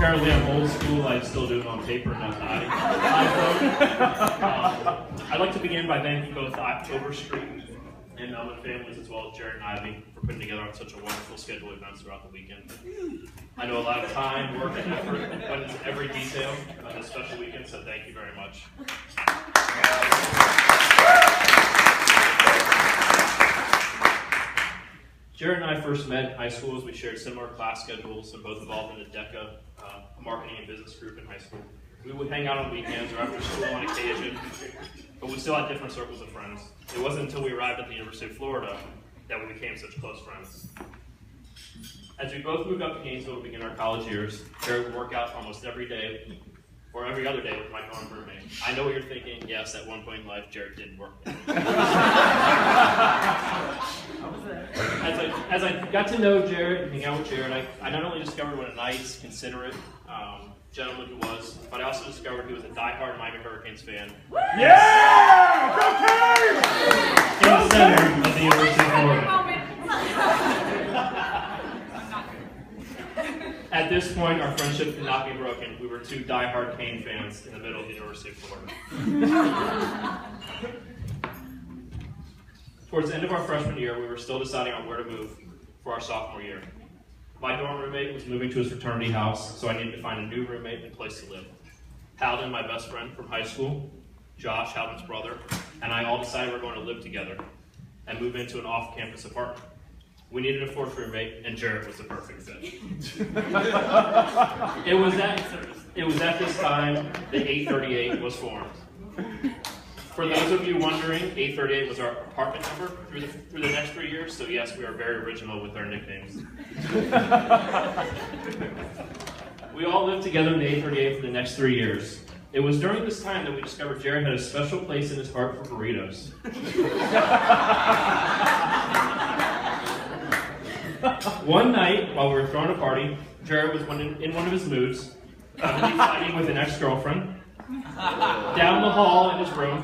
apparently I'm old school, I still do it on paper, not iPhone. I'd like to begin by thanking both October Street and Melvin families, as well as Jared and Ivy, for putting together on such a wonderful schedule of events throughout the weekend. I know a lot of time, work, and effort went into every detail of this special weekend, so thank you very much. Jared and I first met in high school as we shared similar class schedules and both involved in the DECA, a marketing and business group in high school. We would hang out on weekends or after school on occasion, but we still had different circles of friends. It wasn't until we arrived at the University of Florida that we became such close friends. As we both moved up to Gainesville to begin our college years, Jared would work out almost every day, or every other day with my dorm roommate. I know what you're thinking. Yes, at one point in life, Jared did work out. As I got to know Jared and hang out with Jared, I not only discovered what a nice, considerate gentleman he was, but I also discovered he was a diehard Miami Hurricanes fan. Yeah! Go Canes! In the center of the University of Florida. At this point, our friendship could not be broken. We were two diehard Cane fans in the middle of the University of Florida. Towards the end of our freshman year, we were still deciding on where to move for our sophomore year. My dorm roommate was moving to his fraternity house, so I needed to find a new roommate and place to live. Halden, my best friend from high school, Josh, Halden's brother, and I all decided we were going to live together and move into an off-campus apartment. We needed a fourth roommate, and Jared was the perfect fit. It was at this time that 838 was formed. For those of you wondering, 838 was our apartment number through the next 3 years, so yes, we are very original with our nicknames. We all lived together in the 838 for the next 3 years. It was during this time that we discovered Jared had a special place in his heart for burritos. One night, while we were throwing a party, Jared was in one of his moods, fighting with an ex-girlfriend, down the hall in his room.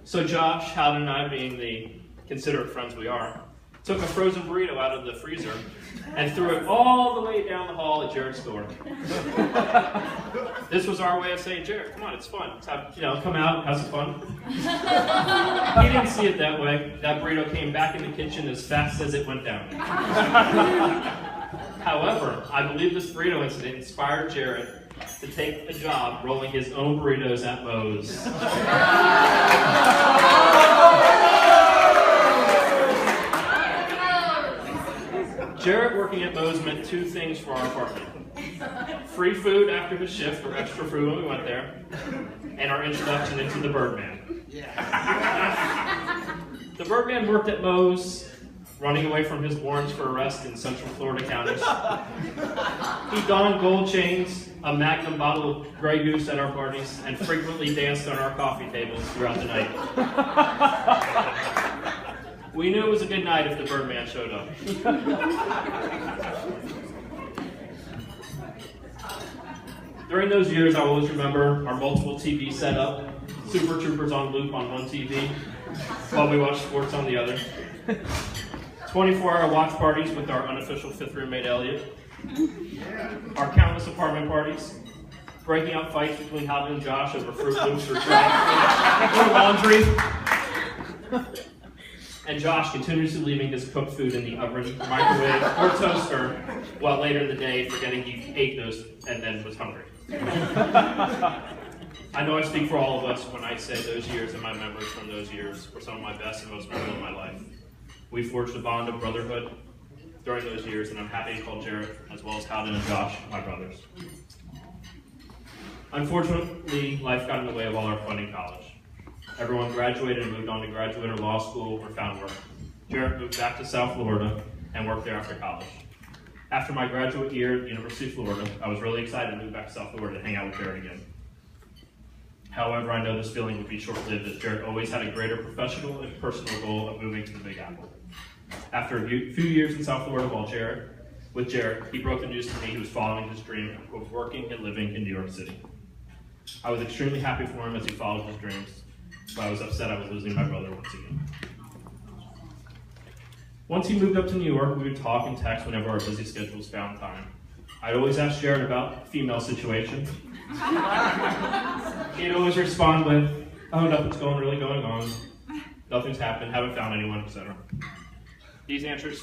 So Josh, Halden, and I, being the considerate friends we are, took a frozen burrito out of the freezer and threw it all the way down the hall at Jared's door. This was our way of saying, Jared, come on, it's fun. Let's have, come out, have some fun. He didn't see it that way. That burrito came back in the kitchen as fast as it went down. However, I believe this burrito incident inspired Jared to take a job rolling his own burritos at Moe's. Jared working at Moe's meant two things for our apartment. Free food after his shift, or extra food when we went there, and our introduction into the Birdman. The Birdman worked at Moe's, running away from his warrants for arrest in Central Florida counties. He donned gold chains, a Magnum bottle of Grey Goose at our parties, and frequently danced on our coffee tables throughout the night. We knew it was a good night if the Birdman showed up. During those years, I always remember our multiple TV setup, Super Troopers on loop on one TV, while we watched sports on the other. 24-hour watch parties with our unofficial fifth roommate, Elliot. Our countless apartment parties. Breaking up fights between Halden and Josh over Fruit Loops or laundry. And Josh continuously leaving his cooked food in the oven, microwave, or toaster, while later in the day forgetting he ate those and then was hungry. I know I speak for all of us when I say those years and my memories from those years were some of my best and most memorable in my life. We forged a bond of brotherhood during those years, and I'm happy to call Jared, as well as Halden and Josh, my brothers. Unfortunately, life got in the way of all our fun in college. Everyone graduated and moved on to graduate or law school or found work. Jared moved back to South Florida and worked there after college. After my graduate year at the University of Florida, I was really excited to move back to South Florida to hang out with Jared again. However, I know this feeling would be short-lived, as Jared always had a greater professional and personal goal of moving to the Big Apple. After a few years in South Florida with Jared, he broke the news to me he was following his dream of working and living in New York City. I was extremely happy for him as he followed his dreams, but I was upset I was losing my brother once again. Once he moved up to New York, we would talk and text whenever our busy schedules found time. I'd always ask Jared about female situation. He'd always respond with, "Oh, nothing's really going on. Nothing's happened, haven't found anyone," etc. These answers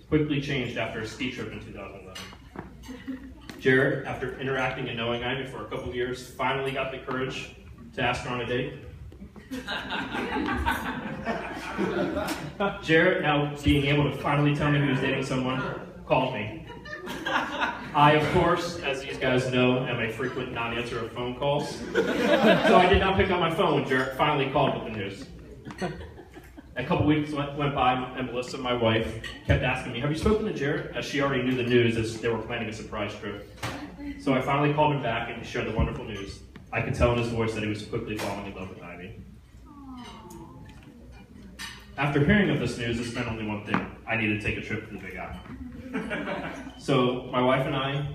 quickly changed after a ski trip in 2011. Jared, after interacting and knowing Ivy for a couple years, finally got the courage to ask her on a date. Jared, now being able to finally tell me he was dating someone, called me. I, of course, as these guys know, am a frequent non-answer of phone calls, so I did not pick up my phone when Jared finally called with the news. A couple weeks went by, and Melissa, my wife, kept asking me, "Have you spoken to Jared?" as she already knew the news, as they were planning a surprise trip. So I finally called him back, and he shared the wonderful news. I could tell in his voice that he was quickly falling in love with Ivy. After hearing of this news, this meant only one thing. I needed to take a trip to the Big Apple. So my wife and I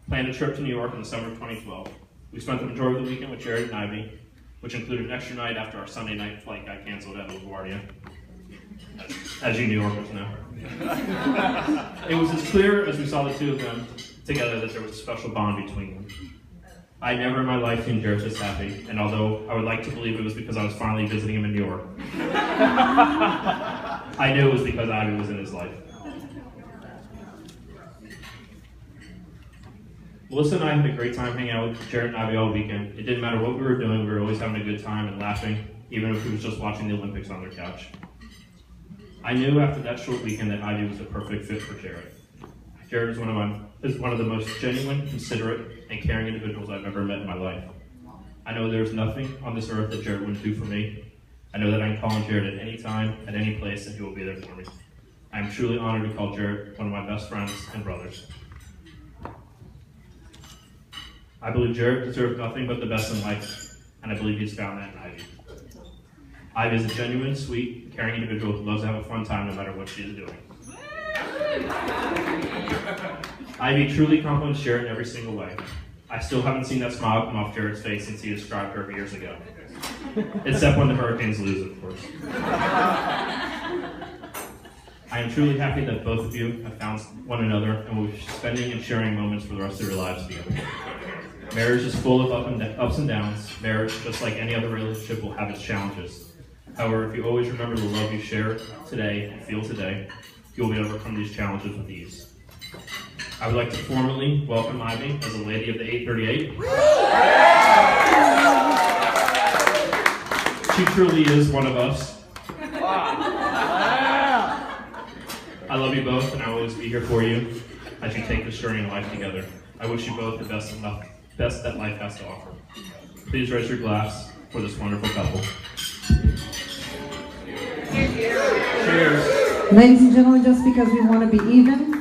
planned a trip to New York in the summer of 2012. We spent the majority of the weekend with Jared and Ivy, which included an extra night after our Sunday night flight got canceled at LaGuardia, as you New Yorkers know. It was as clear as we saw the two of them together that there was a special bond between them. I never in my life seen Jared this happy, and although I would like to believe it was because I was finally visiting him in New York, I knew it was because Ivy was in his life. Melissa and I had a great time hanging out with Jared and Ivy all weekend. It didn't matter what we were doing, we were always having a good time and laughing, even if we was just watching the Olympics on their couch. I knew after that short weekend that Ivy was the perfect fit for Jared. Jared is one of the most genuine, considerate, and caring individuals I've ever met in my life. I know there's nothing on this earth that Jared wouldn't do for me. I know that I can call on Jared at any time, at any place, and he will be there for me. I am truly honored to call Jared one of my best friends and brothers. I believe Jared deserves nothing but the best in life, and I believe he's found that in Ivy. Ivy is a genuine, sweet, caring individual who loves to have a fun time no matter what she is doing. Ivy truly compliments Jared in every single way. I still haven't seen that smile come off Jared's face since he described her years ago. Except when the Hurricanes lose, of course. I am truly happy that both of you have found one another and will be spending and sharing moments for the rest of your lives together. Marriage is full of ups and downs. Marriage, just like any other relationship, will have its challenges. However, if you always remember the love you share today and feel today, you will be able to overcome these challenges with ease. I would like to formally welcome Ivy as a lady of the 838. She truly is one of us. I love you both, and I will always be here for you as you take this journey in life together. I wish you both the best that life has to offer. Please raise your glass for this wonderful couple. Cheers. Ladies and gentlemen, just because we want to be even,